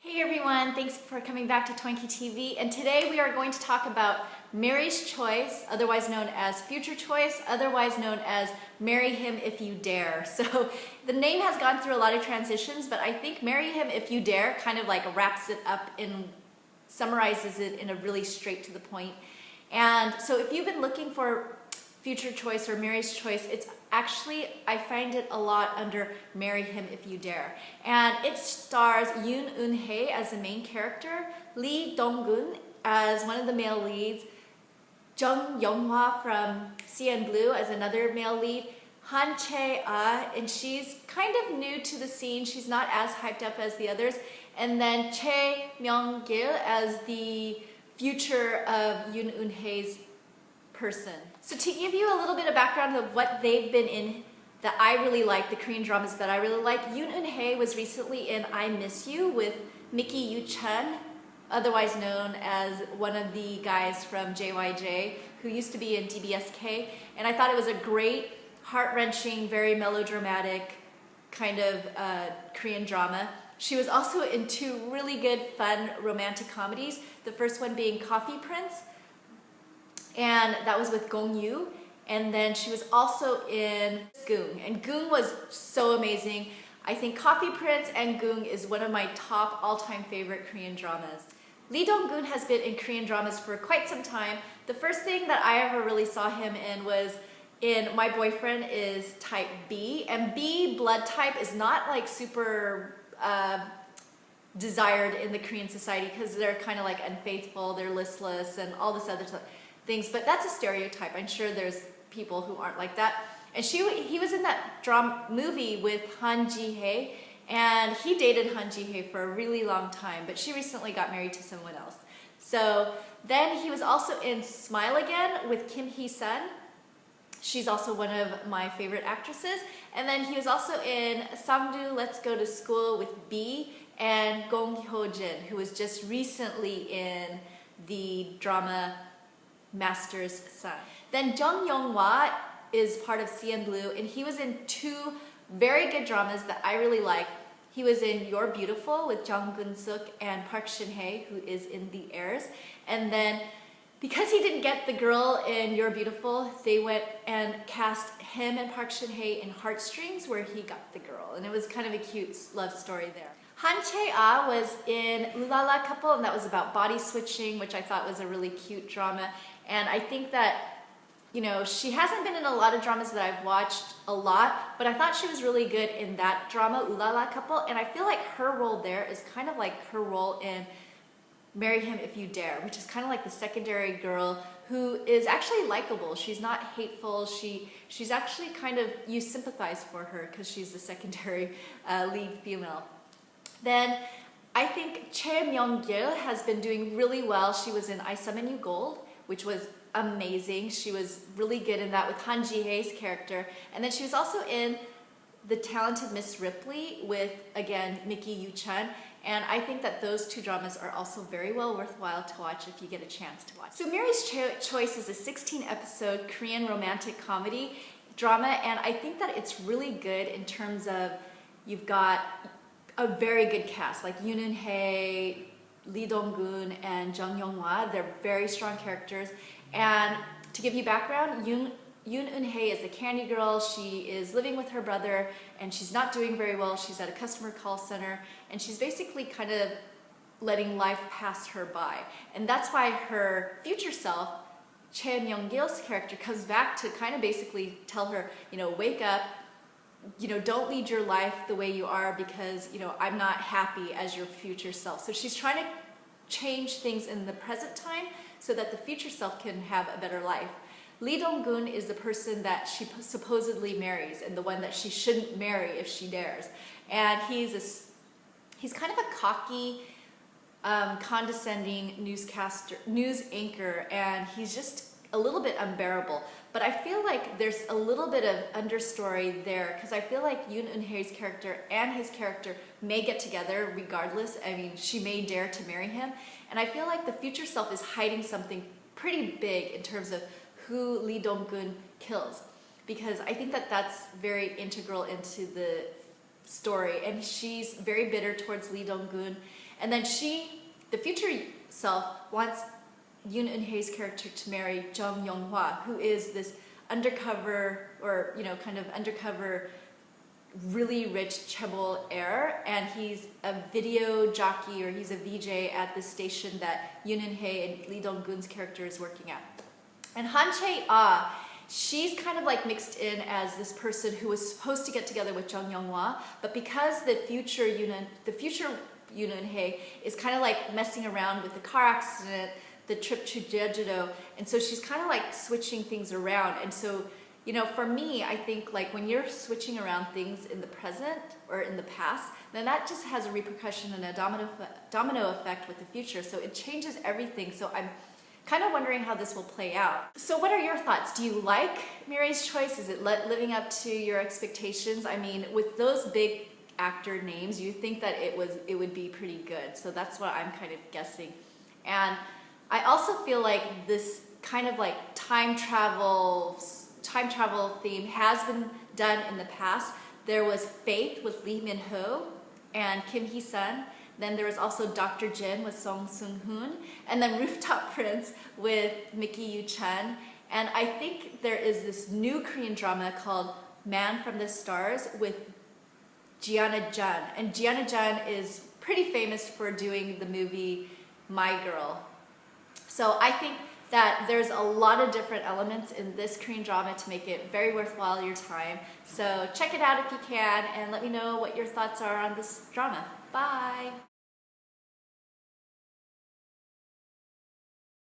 Hey everyone, thanks for coming back to t0inky TV, and today we are going to talk about Mirae's Choice, otherwise known as Future Choice, otherwise known as Marry Him If You Dare. So the name has gone through a lot of transitions, but I think Marry Him If You Dare kind of like wraps it up and summarizes it in a really straight to the point. And so if you've been looking for Future Choice or Mirae's Choice, it's actually, I find it a lot under Marry Him If You Dare. And it stars Eun-hye as the main character, Lee Dong-gun as one of the male leads, Yong-hwa from CN Blue as another male lead, Han Chae-ah, and she's kind of new to the scene, she's not as hyped up as the others, and then Chae Myung-gil as the future of Eun-hye's person. So to give you a little bit of background of what they've been in that I really like, the Korean dramas that I really like, Eun-hye was recently in I Miss You with Mickey Yoo-chun, otherwise known as one of the guys from JYJ, who used to be in DBSK, and I thought it was a great, heart-wrenching, very melodramatic kind of Korean drama. She was also in two really good, fun, romantic comedies, the first one being Coffee Prince, and that was with Gong Yoo, and then she was also in Goong, and Goong was so amazing. I think Coffee Prince and Goong is one of my top all-time favorite Korean dramas. Lee Dong-gun has been in Korean dramas for quite some time. The first thing that I ever really saw him in was in My Boyfriend is Type B, and B blood type is not like super desired in the Korean society because they're kind of like unfaithful, they're listless, and all this other things, but that's a stereotype. I'm sure there's people who aren't like that. And he was in that drama movie with Ji-hye, and he dated Ji-hye for a really long time, but she recently got married to someone else. So then he was also in Smile Again with Kim Hee-sun. She's also one of my favorite actresses. And then he was also in Samdu Let's Go to School with B and Gong Hyo-jin, who was just recently in the drama Master's Son. Then Yong-hwa is part of CN Blue, and he was in two very good dramas that I really like. He was in You're Beautiful with Jung Gun-suk and Park Shin-hye, who is in The Heirs. And then because he didn't get the girl in You're Beautiful, they went and cast him and Park Shin-hye in Heartstrings, where he got the girl. And it was kind of a cute love story there. Han Chae-ah was in Ooh La La Couple, and that was about body switching, which I thought was a really cute drama. And I think that, you know, she hasn't been in a lot of dramas that I've watched a lot, but I thought she was really good in that drama, Ooh La La Couple, and I feel like her role there is kind of like her role in Marry Him If You Dare, which is kind of like the secondary girl who is actually likable. She's not hateful. She's actually kind of, you sympathize for her because she's the secondary lead female. Then I think Chae Myung-gil has been doing really well. She was in I Summon You Gold, which was amazing. She was really good in that with Han Ji-hye's character. And then she was also in The Talented Miss Ripley with, again, Mickey Yoo-chun. And I think that those two dramas are also very well worthwhile to watch if you get a chance to watch. So Mirae's Choice is a 16-episode Korean romantic comedy drama, and I think that it's really good in terms of you've got a very good cast, like Eun-hye, Lee Dong-gun, and Jung Yong-hwa. They're very strong characters. And to give you background, Eun-hye is the candy girl. She is living with her brother, and she's not doing very well. She's at a customer call center, and she's basically kind of letting life pass her by. And that's why her future self, Chae Myung-gil's character, comes back to kind of basically tell her, you know, wake up, you know, don't lead your life the way you are because, you know, I'm not happy as your future self. So she's trying to change things in the present time so that the future self can have a better life. Lee Dong-gun is the person that she supposedly marries and the one that she shouldn't marry if she dares. And he's kind of a cocky, condescending news anchor, and he's just a little bit unbearable. But I feel like there's a little bit of understory there because I feel like Eun-hye's character and his character may get together regardless. I mean, she may dare to marry him. And I feel like the future self is hiding something pretty big in terms of who Lee Dong-gun kills. Because I think that that's very integral into the story, and she's very bitter towards Lee Dong-gun, and then the future self, wants Eun-hye's character to marry Yong-hwa, who is this undercover, or kind of undercover, really rich chaebol heir, and he's a video jockey, or he's a VJ at the station that Eun-hye and Lee Dong-gun's character is working at. And Han Chae-ah, she's kind of like mixed in as this person who was supposed to get together with Jung Young-hwa, but because the future Eun-hye is kind of like messing around with the car accident, the trip to Jeju-do, and so she's kind of like switching things around. And so, for me, I think like when you're switching around things in the present or in the past, then that just has a repercussion and a domino effect with the future. So it changes everything. So I'm kind of wondering how this will play out. So what are your thoughts? Do you like Mirae's choice? Is it living up to your expectations? I mean, with those big actor names, you think that it would be pretty good. So that's what I'm kind of guessing. And I also feel like this kind of like time travel theme has been done in the past. There was Faith with Lee Min-ho and Kim Hee-sun. Then there was also Dr. Jin with Song Seung-hoon, and then Rooftop Prince with Mickey Yu-chun. And I think there is this new Korean drama called Man from the Stars with Ji-hye Jun. And Ji-hye Jun is pretty famous for doing the movie My Girl. So I think that there's a lot of different elements in this Korean drama to make it very worthwhile your time. So check it out if you can, and let me know what your thoughts are on this drama. Bye!